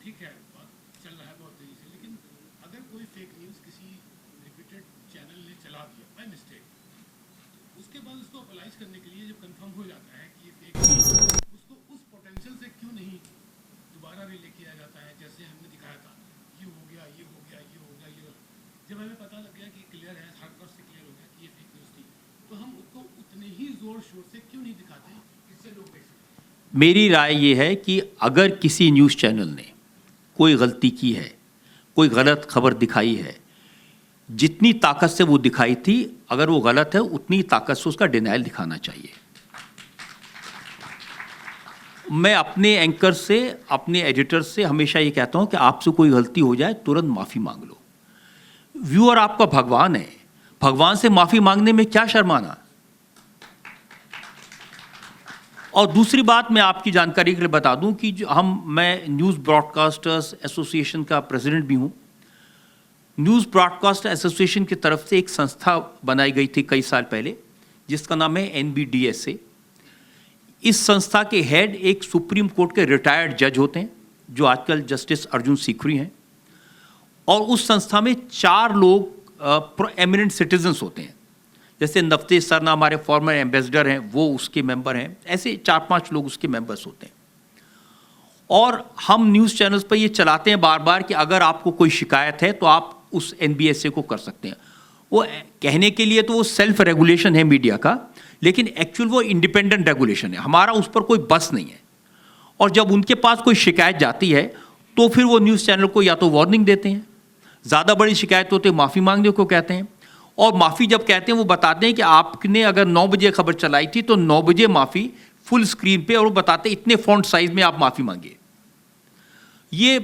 I: ठीक है, बात चल रहा है बहुत तेजी से, लेकिन अगर कोई फेक न्यूज़ किसी रिपीटेड चैनल ने चला दिया बाय मिस्टेक, उसके बाद उसको अप्लाइज करने के लिए जब कंफर्म हो जाता है कि ये फेक न्यूज़, उसको उस पोटेंशियल से क्यों नहीं दोबारा रिले किया जाता है? जैसे हमने दिखाया था, ये हो गया, ये हो गया, ये हो गया, ये हो गया। जब हमें पता लग गया कि क्लियर है, हर तरफ से क्लियर हो गया कि ये फेक न्यूज़ थी, तो हम उसको उतने ही जोर शोर से क्यों नहीं दिखाते हैं जिससे लोग देख सकें?
G: मेरी राय ये है कि अगर किसी न्यूज़ चैनल ने कोई गलती की है, कोई गलत खबर दिखाई है, जितनी ताकत से वो दिखाई थी, अगर वो गलत है उतनी ताकत से उसका डिनायल दिखाना चाहिए। मैं अपने एंकर से, अपने एडिटर से हमेशा ये कहता हूं कि आपसे कोई गलती हो जाए तुरंत माफ़ी मांग लो। व्यूअर आपका भगवान है, भगवान से माफ़ी मांगने में क्या शर्माना। और दूसरी बात मैं आपकी जानकारी के लिए बता दूं कि मैं न्यूज़ ब्रॉडकास्टर्स एसोसिएशन का प्रेसिडेंट भी हूं। न्यूज़ ब्रॉडकास्टर एसोसिएशन की तरफ से एक संस्था बनाई गई थी कई साल पहले, जिसका नाम है NBDSA। इस संस्था के हेड एक सुप्रीम कोर्ट के रिटायर्ड जज होते हैं, जो आजकल जस्टिस अर्जुन सीकरी हैं, और उस संस्था में 4 लोग एमिनेंट सिटीजन्स होते हैं। जैसे नफ्ते सरना हमारे फॉर्मर एम्बेसडर हैं, वो उसके मेंबर हैं, ऐसे 4-5 लोग उसके मेंबर्स होते हैं। और हम न्यूज़ चैनल्स पर ये चलाते हैं बार बार कि अगर आपको कोई शिकायत है तो आप उस NBSA को कर सकते हैं। वो कहने के लिए तो वो सेल्फ रेगुलेशन है मीडिया का, लेकिन एक्चुअल वो इंडिपेंडेंट रेगुलेशन है, हमारा उस पर कोई बस नहीं है। और जब उनके पास कोई शिकायत जाती है तो फिर वो न्यूज़ चैनल को या तो वार्निंग देते हैं, ज़्यादा बड़ी शिकायत होती है माफ़ी मांगने को कहते हैं, और माफ़ी जब कहते हैं वो बताते हैं कि आपने अगर 9 बजे खबर चलाई थी तो 9 बजे माफ़ी फुल स्क्रीन पे, और वो बताते हैं इतने फॉन्ट साइज में आप माफ़ी मांगिए। ये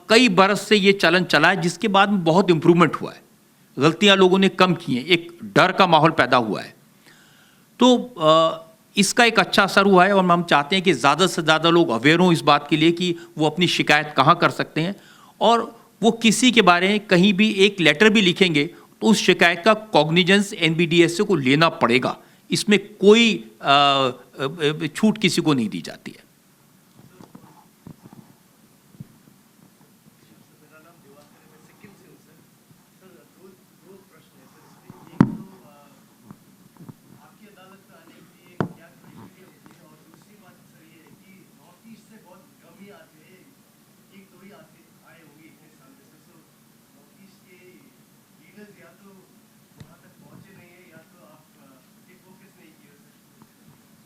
G: कई बरस से ये चलन चला है, जिसके बाद में बहुत इम्प्रूवमेंट हुआ है, गलतियां लोगों ने कम की हैं, एक डर का माहौल पैदा हुआ है। तो इसका एक अच्छा असर हुआ है, और हम चाहते हैं कि ज़्यादा से ज़्यादा लोग अवेयर हों इस बात के लिए कि वो अपनी शिकायत कहाँ कर सकते हैं, और वो किसी के बारे में कहीं भी एक लेटर भी लिखेंगे तो उस शिकायत का कॉग्निजेंस NBDSA को लेना पड़ेगा। इसमें कोई छूट किसी को नहीं दी जाती है।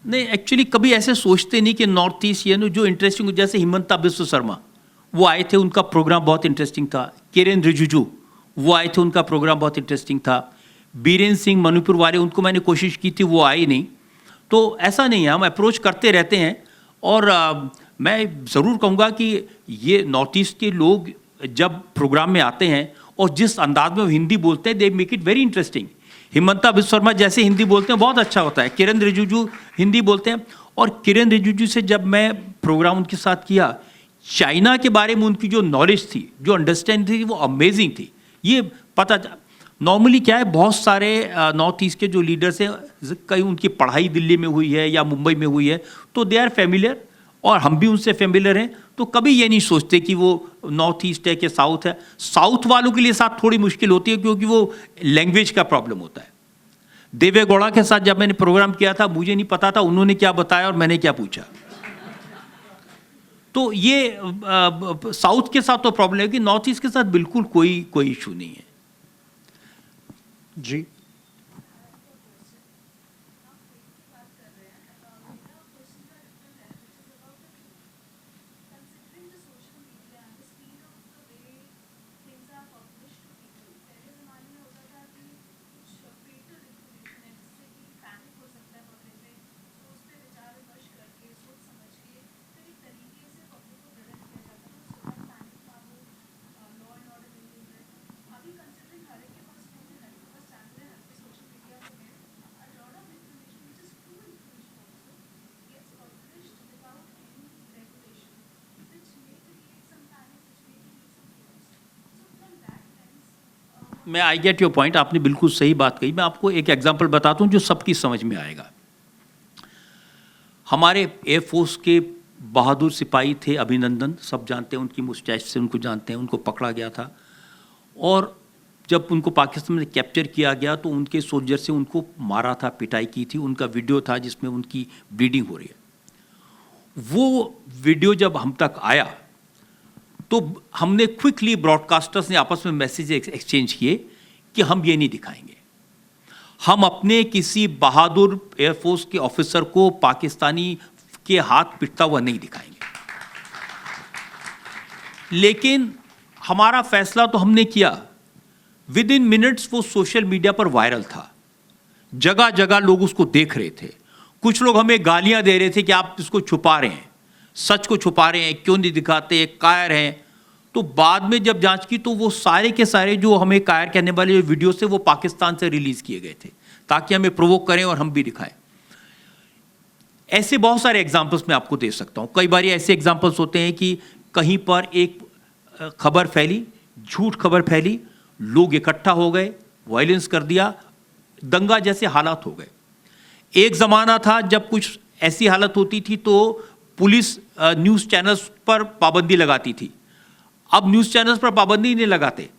G: नहीं, एक्चुअली कभी ऐसे सोचते नहीं कि नॉर्थ ईस्ट ये जो इंटरेस्टिंग, जैसे हिमंता बिस्व शर्मा वो आए थे, उनका प्रोग्राम बहुत इंटरेस्टिंग था। किरेन रिजिजू वो आए थे, उनका प्रोग्राम बहुत इंटरेस्टिंग था। बीरेन्द्र सिंह मणिपुर वाले, उनको मैंने कोशिश की थी, वो आए नहीं। तो ऐसा नहीं है, हम अप्रोच करते रहते हैं। और मैं ज़रूर कहूँगा कि ये नॉर्थ ईस्ट के लोग जब प्रोग्राम में आते हैं और जिस अंदाज में वो हिंदी बोलते हैं, they make it very interesting. Himanta Biswa Sharma जैसे हिंदी बोलते हैं बहुत अच्छा होता है। किरेन रिजिजू हिंदी बोलते हैं, और किरेन रिजिजू से जब मैं प्रोग्राम उनके साथ किया, चाइना के बारे में उनकी जो नॉलेज थी, जो अंडरस्टैंड थी, वो अमेजिंग थी। ये पता नॉर्मली क्या है, बहुत सारे नॉर्थ ईस्ट के जो लीडर्स हैं, कहीं उनकी पढ़ाई दिल्ली में हुई है या मुंबई में हुई है, तो दे आर फेमिलियर, और हम भी उनसे फेमिलियर हैं। तो कभी ये नहीं सोचते कि वो नॉर्थ ईस्ट है कि साउथ है। साउथ वालों के लिए साथ थोड़ी मुश्किल होती है, क्योंकि वो लैंग्वेज का प्रॉब्लम होता है। देवे गौड़ा के साथ जब मैंने प्रोग्राम किया था, मुझे नहीं पता था उन्होंने क्या बताया और मैंने क्या पूछा। तो ये साउथ के साथ तो प्रॉब्लम है, कि नॉर्थ ईस्ट के साथ बिल्कुल कोई इशू नहीं है।
A: जी
G: मैं आई गेट योर पॉइंट, आपने बिल्कुल सही बात कही। मैं आपको एक एग्जांपल बताता हूं जो सबकी समझ में आएगा। हमारे एयरफोर्स के बहादुर सिपाही थे अभिनंदन, सब जानते हैं, उनकी मुस्टैच से उनको जानते हैं। उनको पकड़ा गया था और जब उनको पाकिस्तान में कैप्चर किया गया तो उनके सोल्जर से उनको मारा था, पिटाई की थी। उनका वीडियो था जिसमें उनकी ब्लीडिंग हो रही है। वो वीडियो जब हम तक आया तो हमने क्विकली, ब्रॉडकास्टर्स ने आपस में मैसेज एक्सचेंज किए कि हम ये नहीं दिखाएंगे, हम अपने किसी बहादुर एयरफोर्स के ऑफिसर को पाकिस्तानी के हाथ पिटता हुआ नहीं दिखाएंगे। लेकिन हमारा फैसला तो हमने किया, विद इन मिनट्स वो सोशल मीडिया पर वायरल था, जगह जगह लोग उसको देख रहे थे। कुछ लोग हमें गालियां दे रहे थे कि आप इसको छुपा रहे हैं, सच को छुपा रहे हैं, क्यों नहीं दिखाते, कायर हैं। तो बाद में जब जांच की तो वो सारे के सारे जो हमें कायर कहने वाले वीडियो से वो पाकिस्तान से रिलीज किए गए थे ताकि हमें प्रोवोक करें और हम भी दिखाएं। ऐसे बहुत सारे एग्जाम्पल्स मैं आपको दे सकता हूं। कई बार ऐसे एग्जाम्पल्स होते हैं कि कहीं पर एक खबर फैली, झूठ खबर फैली, लोग इकट्ठा हो गए, वायलेंस कर दिया, दंगा जैसे हालात हो गए। एक ज़माना था जब कुछ ऐसी हालत होती थी तो पुलिस न्यूज़ चैनल्स पर पाबंदी लगाती थी। अब न्यूज़ चैनल्स पर पाबंदी नहीं लगाते,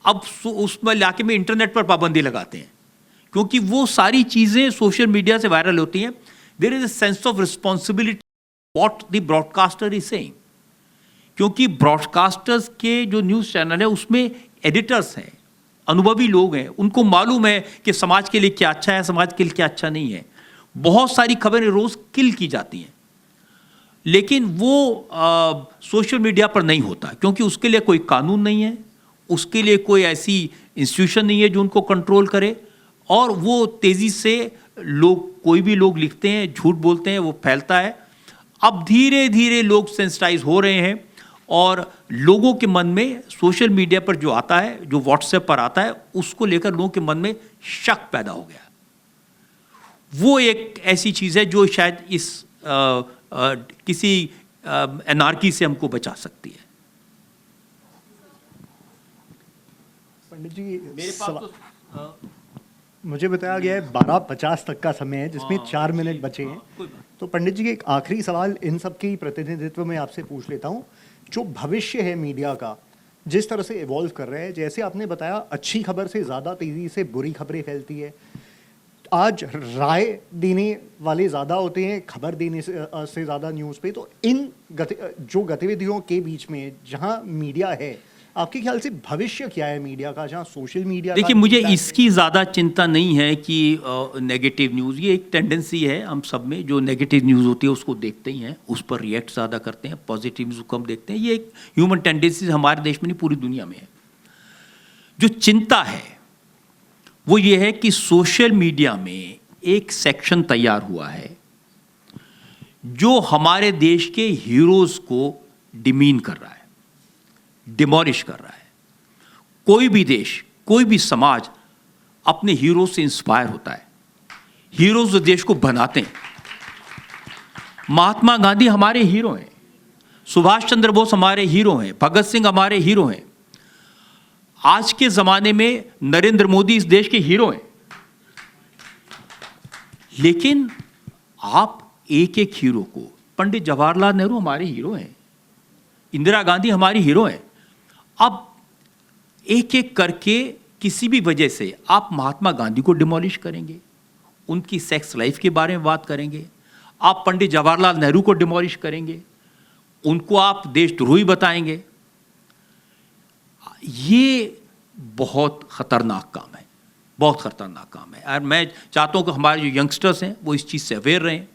G: अब उस इलाके में इंटरनेट पर पाबंदी लगाते हैं, क्योंकि वो सारी चीज़ें सोशल मीडिया से वायरल होती हैं। There is a sense of responsibility what the broadcaster is saying, क्योंकि ब्रॉडकास्टर्स के जो न्यूज़ चैनल है उसमें एडिटर्स हैं, अनुभवी लोग हैं, उनको मालूम है कि समाज के लिए क्या अच्छा है, समाज के लिए क्या अच्छा नहीं है। बहुत सारी खबरें रोज़ किल की जाती हैं, लेकिन वो सोशल मीडिया पर नहीं होता, क्योंकि उसके लिए कोई कानून नहीं है, उसके लिए कोई ऐसी इंस्टीट्यूशन नहीं है जो उनको कंट्रोल करे, और वो तेज़ी से लोग, कोई भी लोग लिखते हैं, झूठ बोलते हैं, वो फैलता है। अब धीरे धीरे लोग सेंसिटाइज हो रहे हैं और लोगों के मन में सोशल मीडिया पर जो आता है, जो व्हाट्सएप पर आता है, उसको लेकर लोगों के मन में शक पैदा हो गया। वो एक ऐसी चीज़ है जो शायद इस किसी एनार्की से हमको बचा सकती है।
A: पंडित जी,
G: मेरे पास तो
A: मुझे बताया गया है 12:50 तक का समय है, जिसमें 4 मिनट बचे हैं। तो पंडित जी, एक आखिरी सवाल इन सब के प्रतिनिधित्व में आपसे पूछ लेता हूँ। जो भविष्य है मीडिया का, जिस तरह से इवॉल्व कर रहा है, जैसे आपने बताया अच्छी खबर से ज़्यादा तेज़ी से बुरी खबरें फैलती है। आज राय देने वाले ज़्यादा होते हैं खबर देने से ज़्यादा न्यूज़ पे। तो इन जो गतिविधियों के बीच में जहाँ मीडिया है, आपके ख्याल से भविष्य क्या है मीडिया का, जहाँ सोशल मीडिया?
G: देखिए, मुझे इसकी ज़्यादा चिंता नहीं है कि नेगेटिव न्यूज़, ये एक टेंडेंसी है हम सब में, जो नेगेटिव न्यूज़ होती है उसको देखते ही हैं, उस पर रिएक्ट ज़्यादा करते हैं, पॉजिटिव न्यूज़ कम देखते हैं। ये एक ह्यूमन टेंडेंसी हमारे देश में नहीं, पूरी दुनिया में है। जो चिंता है वो ये है कि सोशल मीडिया में एक सेक्शन तैयार हुआ है जो हमारे देश के हीरोज़ को डिमीन कर रहा है, डिमोलिश कर रहा है। कोई भी देश, कोई भी समाज अपने हीरो से इंस्पायर होता है, हीरोज देश को बनाते हैं। महात्मा गांधी हमारे हीरो हैं, सुभाष चंद्र बोस हमारे हीरो हैं, भगत सिंह हमारे हीरो हैं। आज के जमाने में नरेंद्र मोदी इस देश के हीरो हैं। लेकिन आप एक एक हीरो को, पंडित जवाहरलाल नेहरू हमारे हीरो हैं, इंदिरा गांधी हमारी हीरो हैं। अब एक एक करके किसी भी वजह से आप महात्मा गांधी को डिमोलिश करेंगे, उनकी सेक्स लाइफ के बारे में बात करेंगे, आप पंडित जवाहरलाल नेहरू को डिमोलिश करेंगे, उनको आप देशद्रोही बताएंगे। ये बहुत खतरनाक काम है, बहुत खतरनाक काम है। और मैं चाहता हूं कि हमारे जो यंगस्टर्स हैं वो इस चीज़ से अवेयर रहें,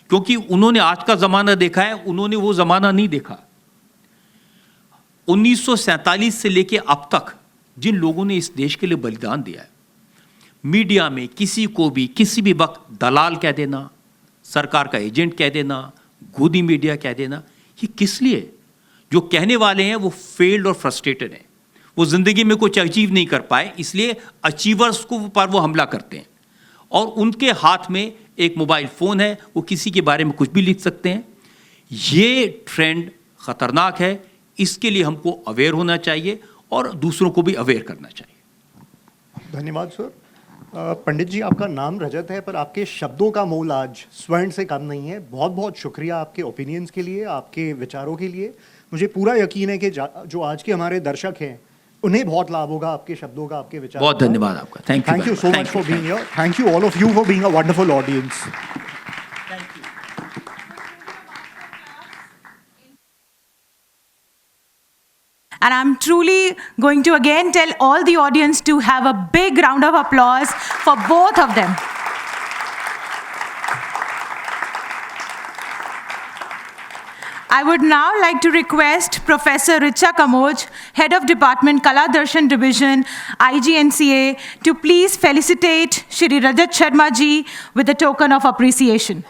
G: क्योंकि उन्होंने आज का ज़माना देखा है, उन्होंने वो ज़माना नहीं देखा। 1947 से लेके अब तक जिन लोगों ने इस देश के लिए बलिदान दिया है, मीडिया में किसी को भी किसी भी वक्त दलाल कह देना, सरकार का एजेंट कह देना, गोदी मीडिया कह देना, ये किस लिए? जो कहने वाले हैं वो फेल्ड और फ्रस्ट्रेटेड हैं, वो ज़िंदगी में कुछ अचीव नहीं कर पाए, इसलिए अचीवर्स को पर वो हमला करते हैं। और उनके हाथ में एक मोबाइल फ़ोन है, वो किसी के बारे में कुछ भी लिख सकते हैं। ये ट्रेंड ख़तरनाक है, इसके लिए हमको अवेयर होना चाहिए और दूसरों को भी अवेयर करना चाहिए।
A: धन्यवाद सर। पंडित जी, आपका नाम रजत है, पर आपके शब्दों का मोल आज स्वर्ण से कम नहीं है। बहुत बहुत शुक्रिया आपके ओपिनियंस के लिए, आपके विचारों के लिए। मुझे पूरा यकीन है कि जो आज के हमारे दर्शक हैं उन्हें बहुत लाभ होगा आपके शब्दों का, आपके विचारों
G: बहुत
A: का।
G: धन्यवाद आपका। Thank
A: you so much for being here. Thank you all of you for being a wonderful audience.
J: And I'm truly going to again tell all the audience to have a big round of applause for both of them. I would now like to request Professor Richa Kamoj, Head of Department Kala Darshan Division, IGNCA, to please felicitate Shri Rajat Sharma ji with a token of appreciation.